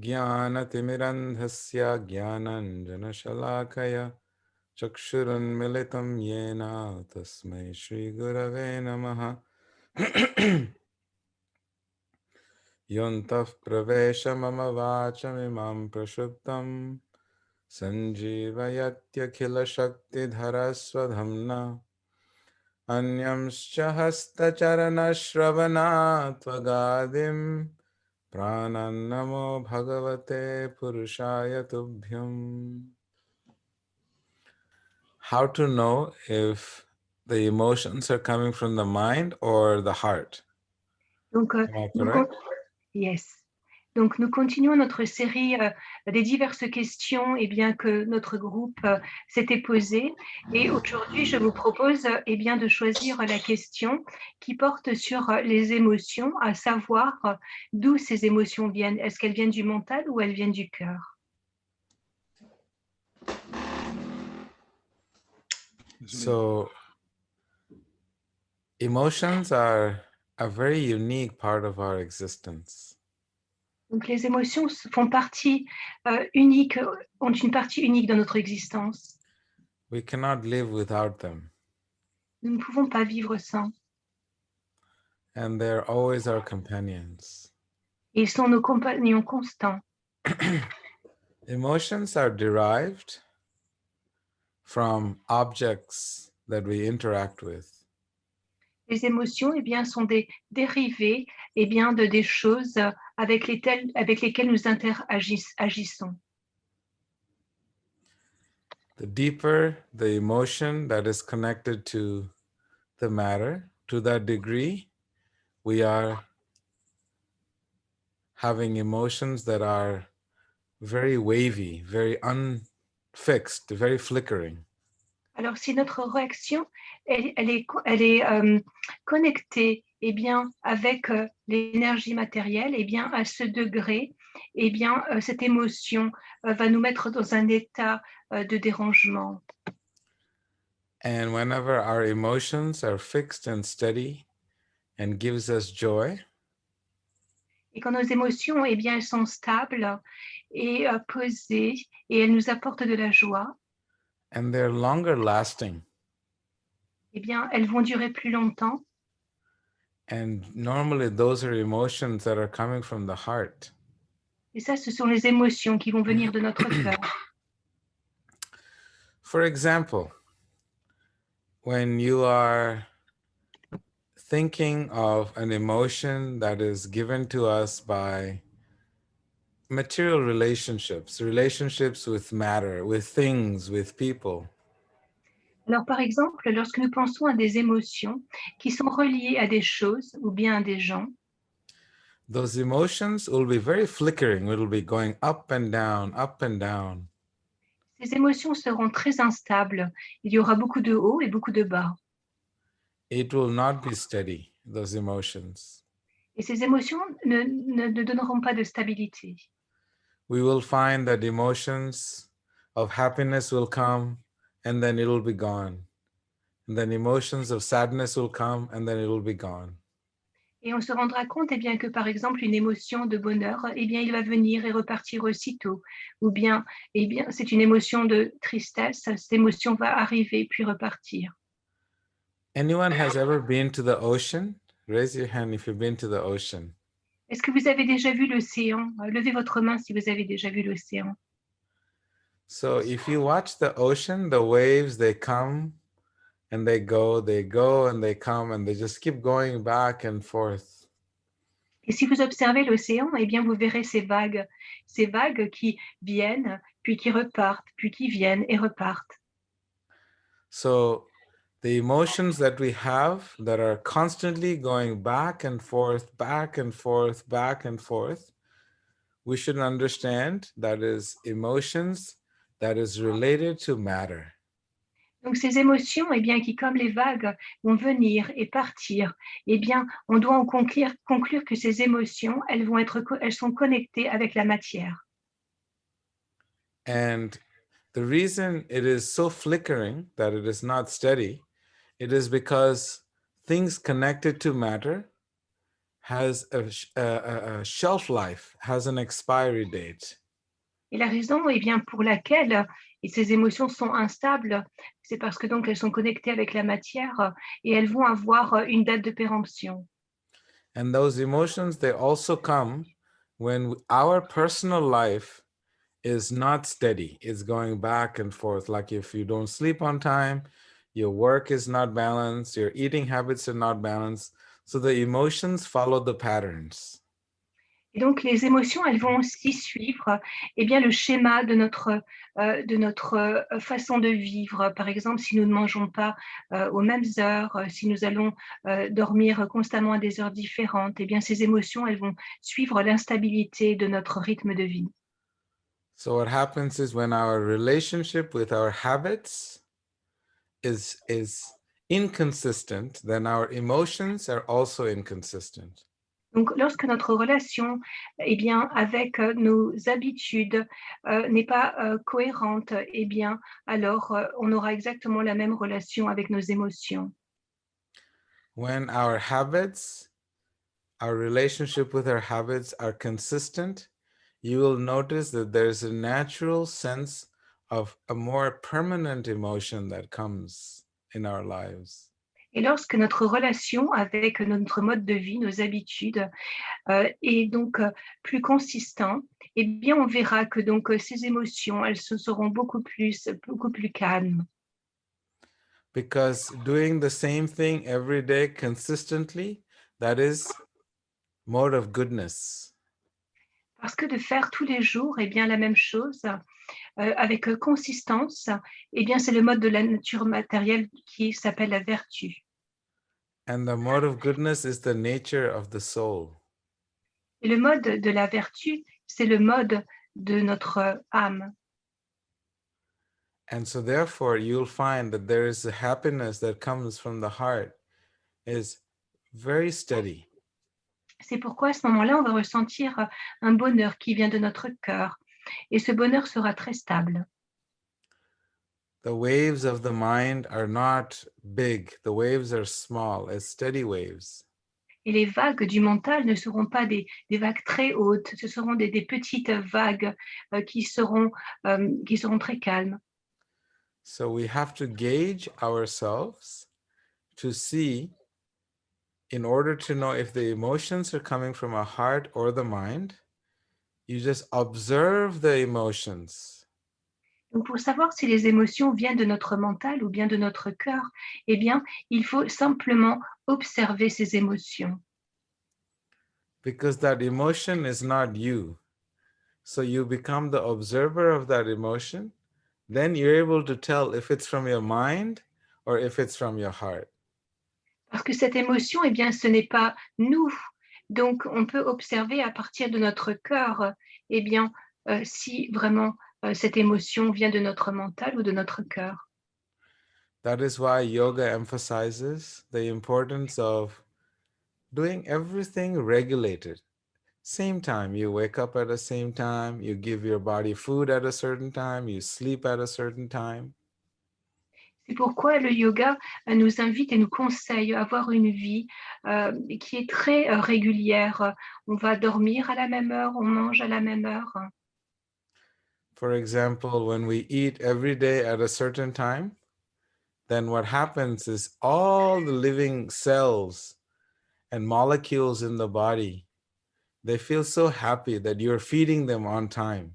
ज्ञानतिमिरन्धस्य ज्ञानञ्जनशलाकया चक्षुरुन्मिलितं येन तस्मै श्रीगुरवे नमः। योऽन्तः प्रवेश मम वाचमिमां प्रक्षुब्धं सञ्जीवयत्यखिलशक्तिधरस्वधाम्ना अन्यंश्च हस्तचरणश्रवणात्वगादिं प्राणन्नमो भगवते पुरुषाय तुभ्यम्. How to know if the emotions are coming from the mind or the heart? Donc, Am I correct? yes. Donc, nous continuons notre série des diverses questions bien, que notre groupe s'était posées. Et aujourd'hui, je vous propose bien, de choisir la question qui porte sur les émotions, à savoir d'où ces émotions viennent. Est-ce qu'elles viennent du mental ou elles viennent du cœur? So, emotions are a very unique part of our existence. Donc, les émotions font partie unique, ont une partie unique dans notre existence. We cannot live without them. Nous ne pouvons pas vivre sans. And they're always our companions. Ils sont nos compagnons constants. Emotions are derived from objects that we interact with. Les émotions bien, sont des dérivés bien, de des choses avec lesquelles nous agissons. The deeper the emotion that is connected to the matter, to that degree, we are having emotions that are very wavy, very unfixed, very flickering. Alors, si notre réaction elle est connectée bien, avec l'énergie matérielle, bien, à ce degré, bien, cette émotion va nous mettre dans un état de dérangement. And whenever our emotions are fixed and steady and gives us joy, et quand nos émotions bien, elles sont stables et posées et elles nous apportent de la joie, and they're longer lasting, bien, elles vont durer plus longtemps. and normally those are emotions that are coming from the heart. Et ça, ce sont les émotions qui vont venir de notre cœur. For example, when you are thinking of an emotion that is given to us by material relationships, relationships with matter, with things, with people. Alors, par exemple, lorsque nous pensons à des émotions qui sont reliées à des choses ou bien à des gens, those emotions will be very flickering. It will be going up and down, up and down. Ces émotions seront très instables. Il y aura beaucoup de hauts et beaucoup de bas. It will not be steady, those emotions. Et ces émotions ne donneront pas de stabilité. We will find that emotions of happiness will come and then it will be gone. And then emotions of sadness will come and then it will be gone. Et on se rendra compte bien, que, par exemple, une émotion de bonheur, bien, il va venir et repartir aussitôt. Ou bien, c'est une émotion de tristesse, cette émotion va arriver puis repartir. Anyone has ever been to the ocean? Raise your hand if you've been to the ocean. Est-ce que vous avez déjà vu l'océan? Levez votre main si vous avez déjà vu l'océan. So if you watch the ocean, the waves, they come and they go and they come and they just keep going back and forth. Et si vous observez l'océan, bien, vous verrez ces vagues qui viennent, puis qui repartent, puis qui viennent et repartent. So the emotions that we have that are constantly going back and forth, back and forth, back and forth, we should understand that is emotions that is related to matter. Donc ces émotions, bien, qui comme les vagues vont venir et partir, bien, on doit en conclure que ces émotions, elles sont connectées avec la matière. And the reason it is so flickering, that it is not steady, it is because things connected to matter has a shelf life, has an expiry date. Et la raison, eh bien, pour laquelle et ces émotions sont instables, c'est parce que donc elles sont connectées avec la matière et elles vont avoir une date de péremption. And those emotions, they also come when our personal life is not steady. It's going back and forth. Like if you don't sleep on time, your work is not balanced, your eating habits are not balanced. So the emotions follow the patterns. Et donc les émotions, elles vont aussi suivre eh bien, le schéma de notre façon de vivre. Par exemple, si nous ne mangeons pas aux mêmes heures, si nous allons dormir constamment à des heures différentes, eh bien, ces émotions, elles vont suivre l'instabilité de notre rythme de vie. So what happens is when our relationship with our habits is inconsistent, then our emotions are also inconsistent. Donc, lorsque notre relation, eh bien, avec nos habitudes n'est pas cohérente, eh bien, alors on aura exactement la même relation avec nos émotions. When our habits, our relationship with our habits are consistent, you will notice that there's a natural sense of a more permanent emotion that comes in our lives. Et lorsque notre relation avec notre mode de vie, nos habitudes, est donc plus consistant, eh bien, on verra que donc ces émotions, elles se seront beaucoup plus calmes. Because doing the same thing every day consistently, that is mode of goodness. Parce que de faire tous les jours, eh bien, la même chose, avec consistance, eh bien, c'est le mode de la nature matérielle qui s'appelle la vertu. And the mode of goodness is the nature of the soul. Et le mode de la vertu, c'est le mode de notre âme. And so therefore you'll find that there is a happiness that comes from the heart is very steady. C'est pourquoi à ce moment-là, on va ressentir un bonheur qui vient de notre cœur. Et ce bonheur sera très stable. The waves of the mind are not big. The waves are small, as steady waves. Et les vagues du mental ne seront pas des vagues très hautes, ce seront des petites vagues qui seront très calmes. So we have to gauge ourselves to see, in order to know if the emotions are coming from our heart or the mind, you just observe the emotions. Donc, pour savoir si les émotions viennent de notre mental ou bien de notre cœur, eh bien, il faut simplement observer ces émotions. Because that emotion is not you. So you become the observer of that emotion. Then you're able to tell if it's from your mind or if it's from your heart. Parce que cette émotion, eh bien, ce n'est pas nous. Donc, on peut observer à partir de notre cœur, eh bien, si vraiment cette émotion vient de notre mental ou de notre cœur. That is why yoga emphasizes the importance of doing everything regulated. Same time, you wake up at the same time, you give your body food at a certain time, you sleep at a certain time. C'est pourquoi le yoga nous invite et nous conseille à avoir une vie qui est très régulière. On va dormir à la même heure, on mange à la même heure. For example, when we eat every day at a certain time, then what happens is all the living cells and molecules in the body, they feel so happy that you're feeding them on time.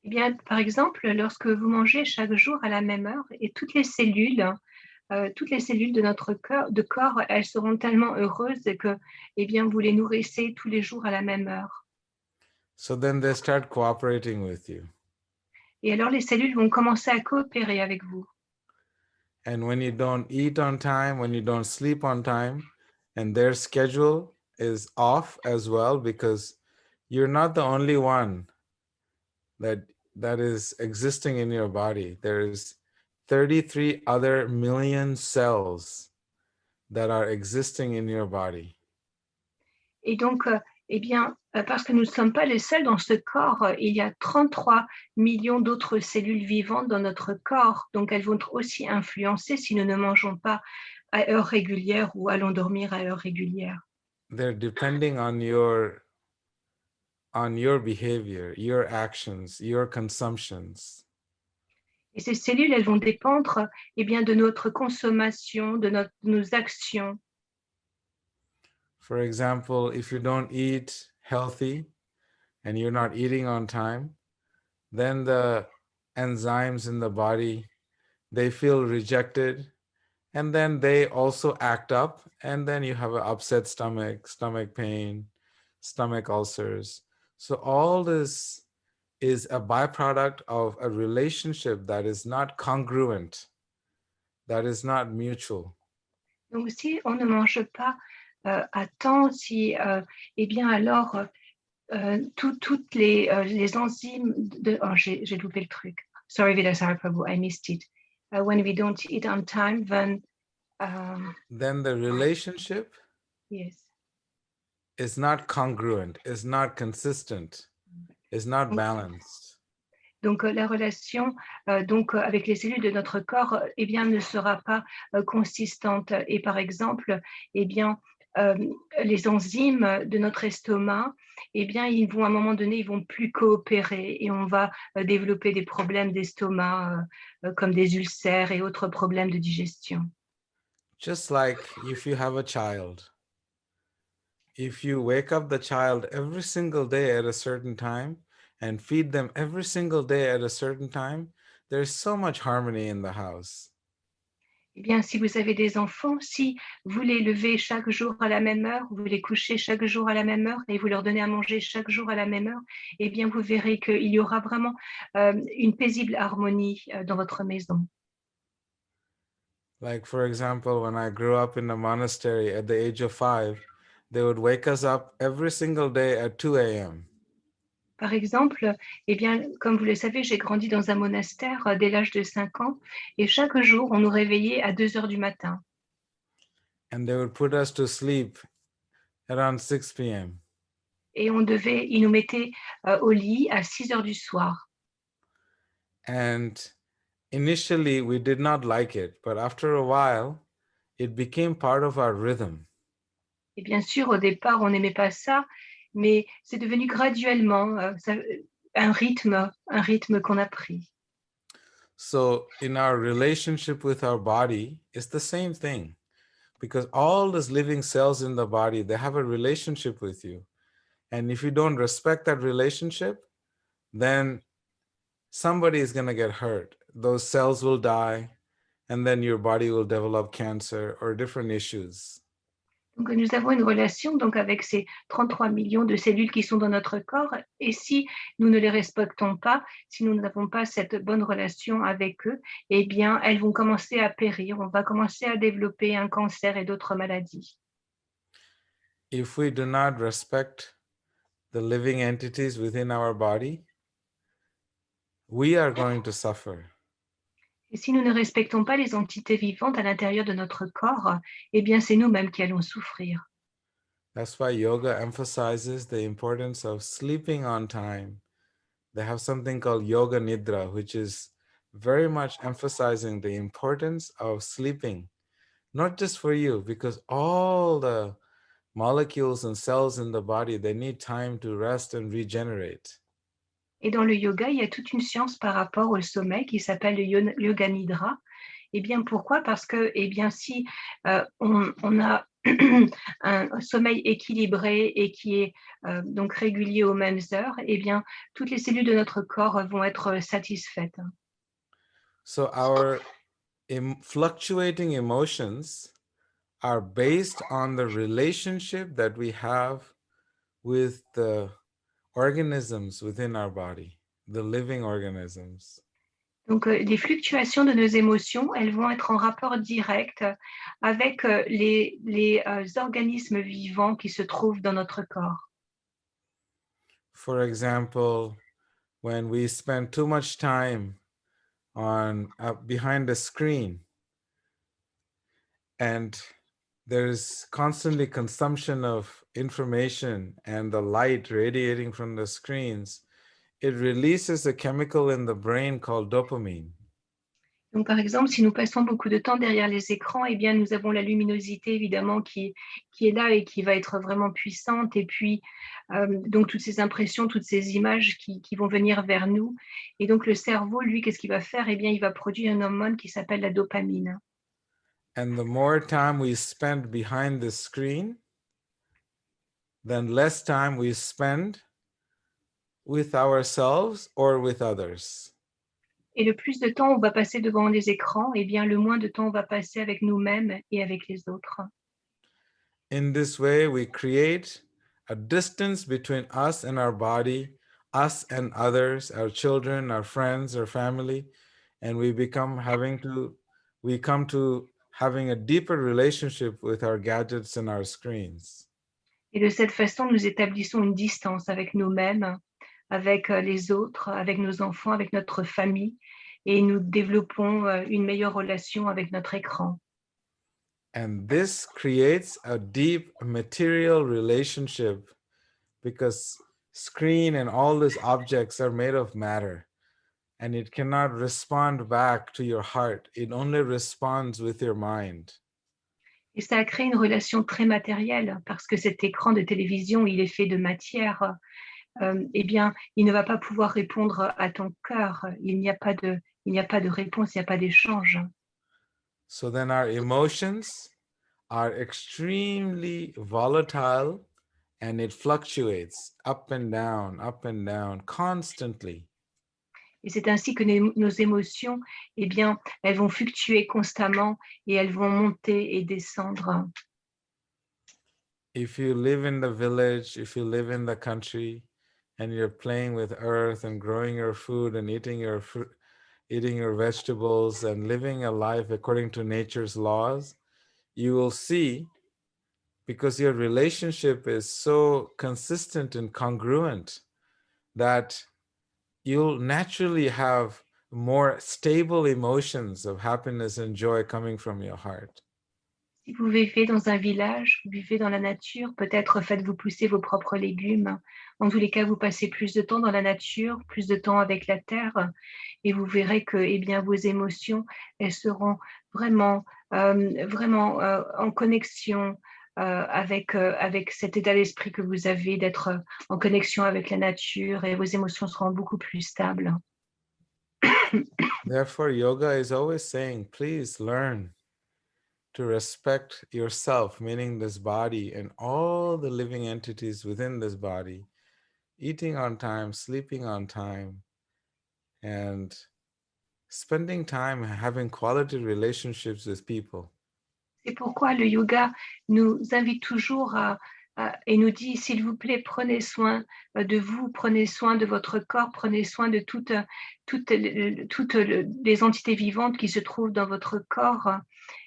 Eh bien, par exemple, lorsque vous mangez chaque jour à la même heure et toutes les cellules de notre corps, elles seront tellement heureuses que, eh bien, vous les nourrissez tous les jours à la même heure. So then they start cooperating with you. Et alors, les cellules vont commencer à coopérer avec vous. And when you don't eat on time, when you don't sleep on time, and their schedule is off as well, because you're not the only one that is existing in your body. There's 33 other million cells that are existing in your body. Et donc, eh bien, parce que nous ne sommes pas les seuls dans ce corps, il y a 33 millions d'autres cellules vivantes dans notre corps. Donc, elles vont être aussi influencées si nous ne mangeons pas à heure régulière ou allons dormir à heure régulière. they're depending on your behavior, your actions, your consumptions. Et ces cellules, elles vont dépendre eh bien, de notre consommation, nos actions. For example, if you don't eat healthy and you're not eating on time, then the enzymes in the body, they feel rejected, and then they also act up, and then you have an upset stomach, stomach pain, stomach ulcers. So all this is a byproduct of a relationship that is not congruent, that is not mutual. Donc, si on ne mange pas à temps, si, eh bien, alors, toutes les enzymes oh, j'ai loupé le truc. Sorry, Vidasara Prabhu, I missed it. When we don't eat on time, Then the relationship yes. is not congruent, is not consistent, is not Donc, balanced. donc, la relation donc, avec les cellules de notre corps eh bien, ne sera pas consistante. Et par exemple, eh bien, les enzymes de notre estomac, eh bien, ils vont à un moment donné, ils vont plus coopérer et on va développer des problèmes d'estomac comme des ulcères et autres problèmes de digestion. Just like if you have a child, if you wake up the child every single day at a certain time and feed them every single day at a certain time, there's so much harmony in the house. Eh bien, si vous avez des enfants, si vous les levez chaque jour à la même heure, vous les couchez chaque jour à la même heure et vous leur donnez à manger chaque jour à la même heure, eh bien, vous verrez qu'il y aura vraiment une paisible harmonie dans votre maison. Like, for example, when I grew up in a monastery at the age of 5, they would wake us up every single day at 2 a.m. Par exemple, eh bien, comme vous le savez, j'ai grandi dans un monastère dès l'âge de 5 ans et chaque jour, on nous réveillait à 2 heures du matin. And they would put us to sleep around 6 p.m. Et ils nous mettaient au lit à 6 heures du soir. And initially, we did not like it, but after a while, it became part of our rhythm. Et bien sûr, au départ, on n'aimait pas ça, mais c'est devenu graduellement un rythme qu'on a pris. So, in our relationship with our body, it's the same thing because all these living cells in the body, they have a relationship with you. And if you don't respect that relationship, then somebody is going to get hurt. Those cells will die, and then your body will develop cancer or different issues. Donc, nous avons une relation donc, avec ces 33 millions de cellules qui sont dans notre corps. Et si nous ne les respectons pas, si nous n'avons pas cette bonne relation avec eux, eh bien, elles vont commencer à périr. On va commencer à développer un cancer et d'autres maladies. If we do not respect the living entities within our body, we are going to suffer. Et si nous ne respectons pas les entités vivantes à l'intérieur de notre corps, eh bien, c'est nous-mêmes qui allons souffrir. That's why yoga emphasizes the importance of sleeping on time. They have something called yoga nidra, which is very much emphasizing the importance of sleeping, not just for you, because all the molecules and cells in the body, they need time to rest and regenerate. Et dans le yoga, il y a toute une science par rapport au sommeil qui s'appelle le yoga nidra. Eh bien, pourquoi? Parce que, eh bien, si on a un sommeil équilibré et qui est donc régulier aux mêmes heures, eh bien, toutes les cellules de notre corps vont être satisfaites. So our fluctuating emotions are based on the relationship that we have with the organisms within our body, the living organisms. Donc, les fluctuations de nos émotions, elles vont être en rapport direct avec les organismes vivants qui se trouvent dans notre corps. For example, when we spend too much time on behind a screen and there's constantly consumption of information and the light radiating from the screens, it releases a chemical in the brain called dopamine. Donc, par exemple, si nous passons beaucoup de temps derrière les écrans, eh bien, nous avons la luminosité, évidemment, qui est là et qui va être vraiment puissante. Et puis, donc, toutes ces impressions, toutes ces images qui vont venir vers nous. Et donc, le cerveau, lui, qu'est-ce qu'il va faire? Eh bien, il va produire une hormone qui s'appelle la dopamine. And the more time we spend behind the screen, then less time we spend with ourselves or with others. Et le plus de temps on va passer devant les écrans, eh bien, le moins de temps on va passer avec nous-mêmes et avec les autres. In this way, we create a distance between us and our body, us and others, our children, our friends, our family, and we come to having a deeper relationship with our gadgets and our screens. Et de cette façon, nous établissons une distance avec nous-mêmes, avec les autres, avec nos enfants, avec notre famille, et nous développons une meilleure relation avec notre écran. And this creates a deep material relationship because screen and all these objects are made of matter and it cannot respond back to your heart. It only responds with your mind. Et ça a créé une relation très matérielle parce que cet écran de télévision, il est fait de matière. Eh bien, il ne va pas pouvoir répondre à ton cœur. Il n'y a pas de réponse, il n'y a pas d'échange. So then our emotions are extremely volatile and it fluctuates up and down constantly. Et c'est ainsi que nos émotions, eh bien, elles vont fluctuer constamment et elles vont monter et descendre. If you live in the village, if you live in the country, and you're playing with earth and growing your food and eating your fruit, eating your vegetables and living a life according to nature's laws, you will see, because your relationship is so consistent and congruent, that you'll naturally have more stable emotions of happiness and joy coming from your heart. Si vous vivez dans un village, vous vivez dans la nature, peut-être faites-vous pousser vos propres légumes. En tous les cas, vous passez plus de temps dans la nature, plus de temps avec la terre, et vous verrez que, eh bien, vos émotions, elles seront vraiment, en connexion avec cet état d'esprit que vous avez, d'être en connexion avec la nature, et vos émotions seront beaucoup plus stables. Therefore, yoga is always saying, please learn to respect yourself, meaning this body and all the living entities within this body, eating on time, sleeping on time, and spending time having quality relationships with people. C'est pourquoi le yoga nous invite toujours et nous dit, s'il vous plaît, prenez soin de vous, prenez soin de votre corps, prenez soin de toutes les entités vivantes qui se trouvent dans votre corps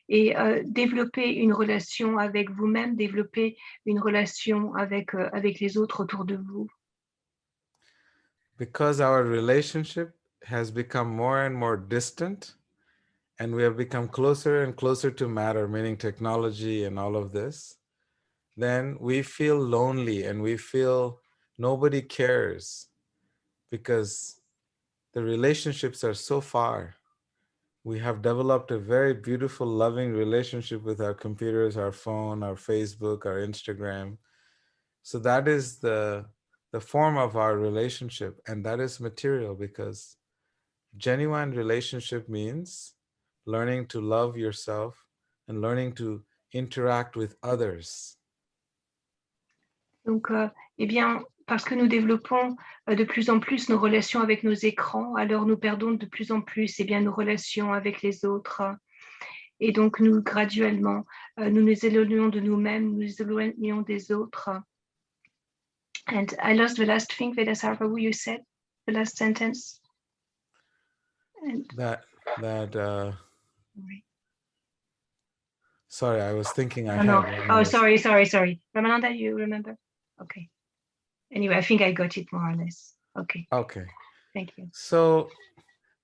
et développer une relation avec vous-même, développer une relation avec les autres autour de vous. Because our relationship has become more and more distant, and we have become closer and closer to matter, meaning technology and all of this, then we feel lonely and we feel nobody cares because the relationships are so far. We have developed a very beautiful, loving relationship with our computers, our phone, our Facebook, our Instagram. So that is the form of our relationship, and that is material because genuine relationship means learning to love yourself and learning to interact with others. Donc, eh bien, parce que nous développons de plus en plus nos relations avec nos écrans, alors nous perdons de plus en plus eh bien, nos relations avec les autres. Et donc, nous, graduellement, nous nous éloignons de nous-mêmes, nous nous éloignons des autres. And I lost the last thing, Vedasarva, you said, the last sentence. And, sorry, I was thinking no, no. ahead. Oh, sorry. Ramananda, you remember? Okay. Anyway, I think I got it more or less. Okay. Okay. Thank you. So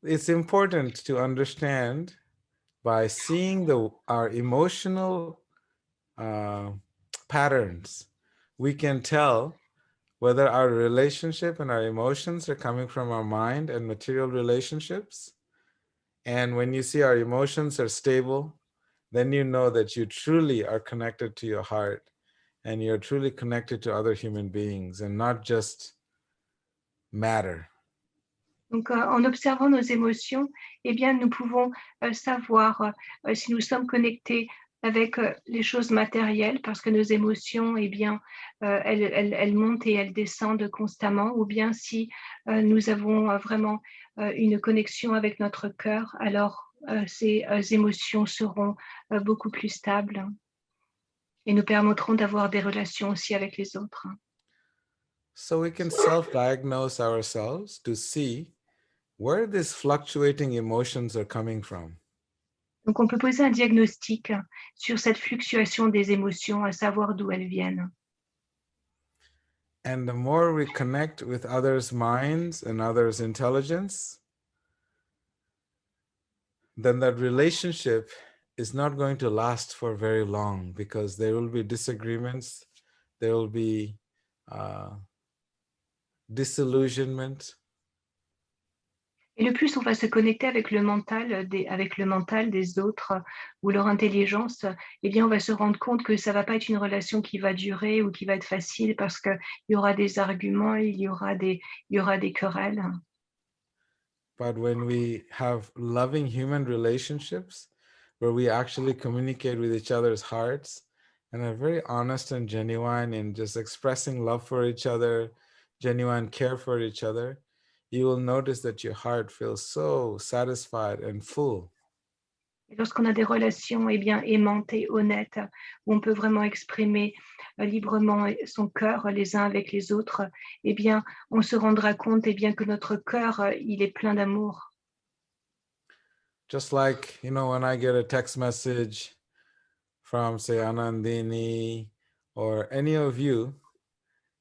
it's important to understand by seeing our emotional patterns, we can tell whether our relationship and our emotions are coming from our mind and material relationships, And when you see our emotions are stable, then you know that you truly are connected to your heart and you're truly connected to other human beings and not just matter. Donc, en observant nos émotions, eh bien, nous pouvons savoir si nous sommes connectés avec les choses matérielles, parce que nos émotions, eh bien, elles montent et elles descendent constamment, ou bien si nous avons vraiment une connexion avec notre cœur, alors ces émotions seront beaucoup plus stables et nous permettront d'avoir des relations aussi avec les autres. So we can self-diagnose ourselves to see where these fluctuating emotions are coming from. Donc, on peut poser un diagnostic sur cette fluctuation des émotions, à savoir d'où elles viennent. And the more we connect with others' minds and others' intelligence, then that relationship is not going to last for very long because there will be disagreements, there will be disillusionment. Et le plus on va se connecter avec le mental des autres ou leur intelligence, eh bien, on va se rendre compte que ça va pas être une relation qui va durer ou qui va être facile parce qu'il y aura des arguments, il y aura des querelles. But when we have loving human relationships where we actually communicate with each other's hearts and are very honest and genuine in just expressing love for each other, genuine care for each other, you will notice that your heart feels so satisfied and full. Et lorsqu'on a des relations, eh bien, aimantes et honnêtes, où on peut vraiment exprimer librement son cœur les uns avec les autres, eh bien, on se rendra compte, eh bien, que notre cœur, il est plein d'amour. Just like, when I get a text message from, say, Anandini or any of you,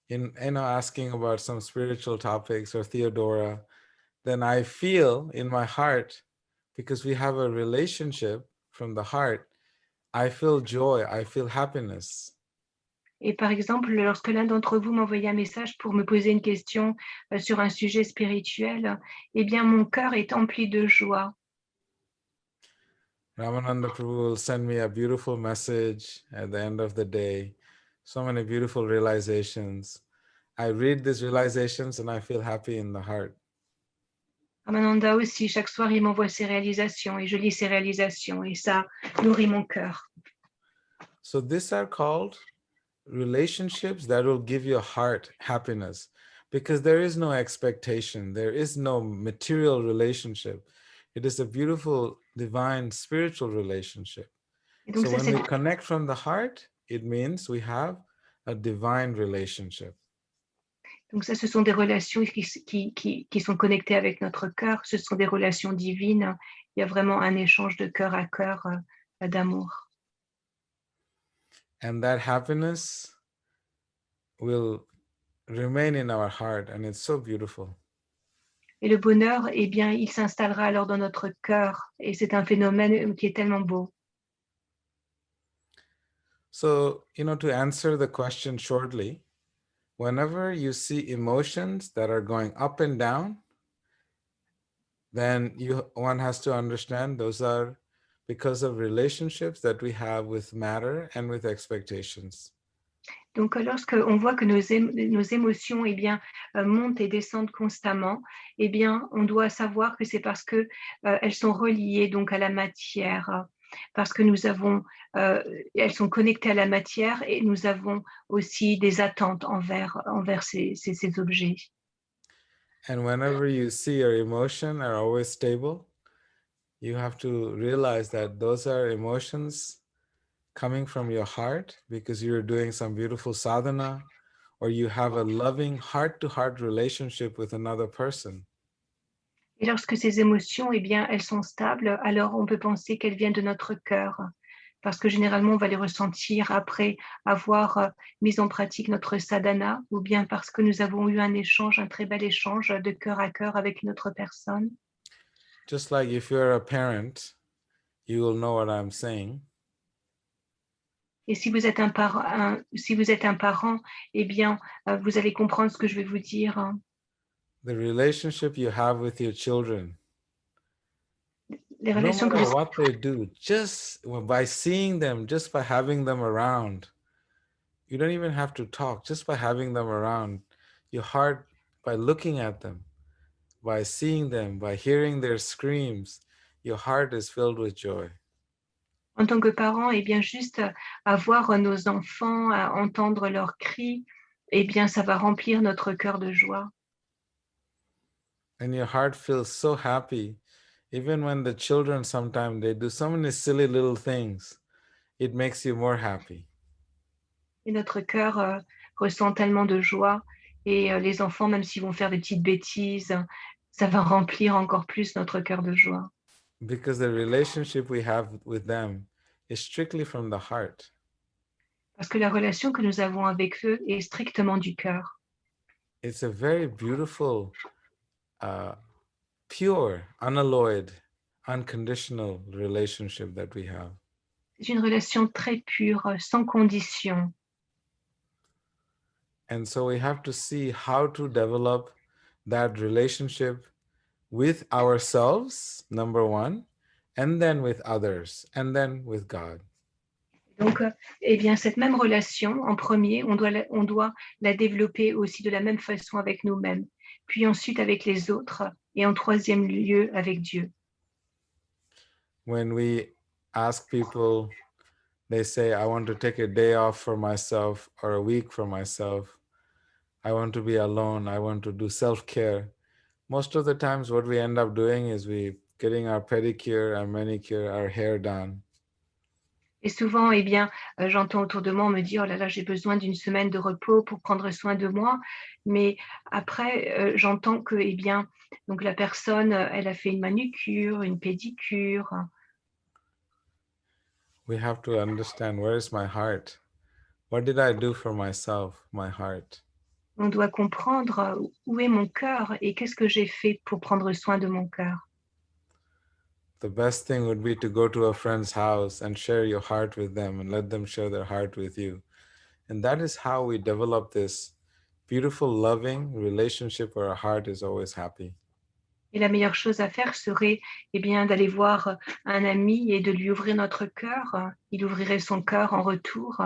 asking about some spiritual topics, or Theodora, then I feel in my heart, because we have a relationship from the heart, I feel joy, I feel happiness. Et par exemple, lorsque l'un d'entre vous m'envoyait un message pour me poser une question sur un sujet spirituel, eh bien, mon cœur est empli de joie. Ramananda Prabhu will send me a beautiful message at the end of the day, so many beautiful realizations. I read these realizations and I feel happy in the heart. Ramananda aussi, chaque soir, il m'envoie ses réalisations et je lis ses réalisations et ça nourrit mon cœur. So these are called relationships that will give your heart happiness, because there is no expectation, there is no material relationship. It is a beautiful, divine, spiritual relationship. Et donc So ça, when we connect from the heart, it means we have a divine relationship. Donc ça, ce sont des relations qui sont connectées avec notre cœur, ce sont des relations divines. Il y a vraiment un échange de cœur à cœur d'amour. And that happiness will remain in our heart, and it's so beautiful. Et le bonheur, eh bien, il s'installera alors dans notre cœur. Et c'est un phénomène qui est tellement beau. So, to answer the question shortly, whenever you see emotions that are going up and down, then one has to understand those are because of relationships that we have with matter and with expectations. Donc, lorsque on voit que nos émotions, eh bien, montent et descendent constamment, eh bien, on doit savoir que c'est parce que elles sont reliées donc à la matière, parce que elles sont connectées à la matière et nous avons aussi des attentes envers ces objets. And whenever you see your emotion are always stable, you have to realize that those are emotions coming from your heart because you're doing some beautiful sadhana, or you have a loving heart-to-heart relationship with another person. Et lorsque ces émotions, eh bien, elles sont stables, alors on peut penser qu'elles viennent de notre cœur, parce que généralement, on va les ressentir après avoir mis en pratique notre sadhana, ou bien parce que nous avons eu un très bel échange de cœur à cœur avec une autre personne. Just like if you're a parent, you will know what I'm saying. Et si vous êtes un parent, eh bien, vous allez comprendre ce que je vais vous dire. The relationship you have with your children Les No relations que matter vous what they do, just by seeing them, just by having them around, you don't even have to talk, just by having them around, your heart, by looking at them, by seeing them, by hearing their screams, your heart is filled with joy. en tant que parents, eh bien, juste à voir nos enfants, à entendre leurs cris, eh bien, ça va remplir notre cœur de joie. And your heart feels so happy, even when the children sometimes they do so many silly little things, it makes you more happy. Et notre cœur ressent tellement de joie. Et les enfants, même s'ils vont faire des petites bêtises, ça va remplir encore plus notre cœur de joie. Because the relationship we have with them is strictly from the heart. Parce que la relation que nous avons avec eux est strictement du cœur. It's a very beautiful, uh, pure, unalloyed, unconditional relationship that we have. C'est une relation très pure, sans condition. And so we have to see how to develop that relationship with ourselves, number one, and then with others, and then with God. Donc, eh bien, cette même relation, en premier, on doit la développer aussi de la même façon avec nous-mêmes, puis ensuite avec les autres, et en troisième lieu avec Dieu. When we ask people, they say, I want to take a day off for myself or a week for myself. I want to be alone. I want to do self-care. Most of the times what we end up doing is we getting our pedicure, our manicure, our hair done. Et souvent, eh bien, j'entends autour de moi, on me dit: «Oh là là, j'ai besoin d'une semaine de repos pour prendre soin de moi». Mais après, j'entends que, eh bien, donc la personne, elle a fait une manucure, une pédicure. We have to understand, where is my heart? What did I do for myself, my heart? On doit comprendre, où est mon cœur et qu'est-ce que j'ai fait pour prendre soin de mon cœur. The best thing would be to go to a friend's house and share your heart with them and let them share their heart with you. And that is how we develop this beautiful, loving relationship where our heart is always happy. Et la meilleure chose à faire serait, eh bien, d'aller voir un ami et de lui ouvrir notre cœur. Il ouvrirait son cœur en retour.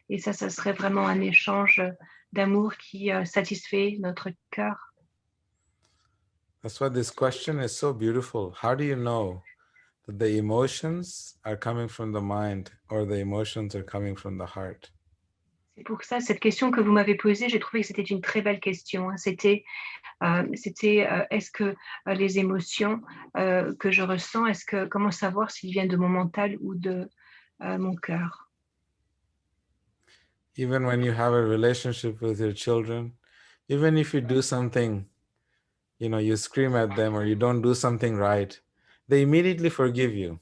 Et ça serait vraiment un échange d'amour qui satisfait notre cœur. That's why this question is so beautiful. How do you know that the emotions are coming from the mind or the emotions are coming from the heart? C'est pour ça, cette question que vous m'avez posée, j'ai trouvé que c'était une très belle question. C'était, est-ce que les émotions que je ressens, comment savoir s'ils viennent de mon mental ou de mon cœur? Even when you have a relationship with your children, even if you do something, you scream at them or you don't do something right, they immediately forgive you.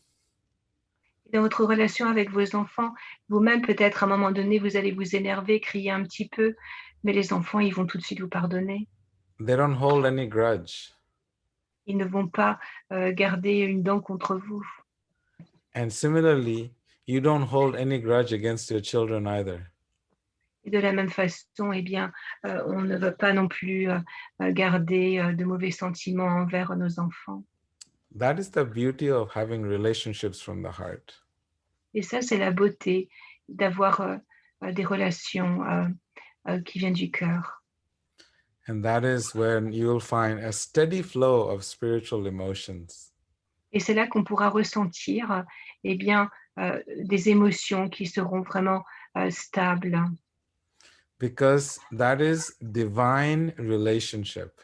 Dans votre relation avec vos enfants, vous-même, peut-être, à un moment donné, vous allez vous énerver, crier un petit peu, mais les enfants, ils vont tout de suite vous pardonner. They don't hold any grudge. Ils ne vont pas garder une dent contre vous. And similarly, you don't hold any grudge against your children either. Et de la même façon, eh bien, on ne va pas non plus garder de mauvais sentiments envers nos enfants. That is the beauty of having relationships from the heart. Et ça, c'est la beauté d'avoir des relations qui viennent du cœur. And that is when you'll find a steady flow of spiritual emotions. Et c'est là qu'on pourra ressentir eh bien, des émotions qui seront vraiment stables. Because that is divine relationship.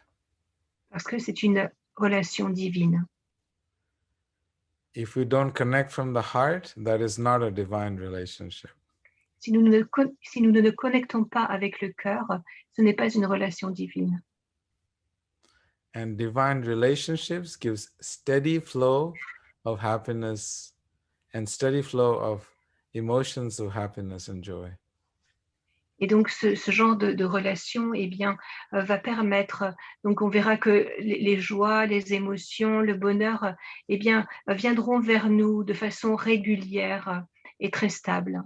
Parce que c'est une relation divine. If we don't connect from the heart, that is not a divine relationship. Si nous ne nous connectons pas avec le cœur, ce n'est pas une relation divine. And divine relationships gives steady flow of happiness and steady flow of emotions of happiness and joy. Et donc, ce genre de relation eh bien, va permettre, donc on verra que les joies, les émotions, le bonheur eh bien, viendront vers nous de façon régulière et très stable.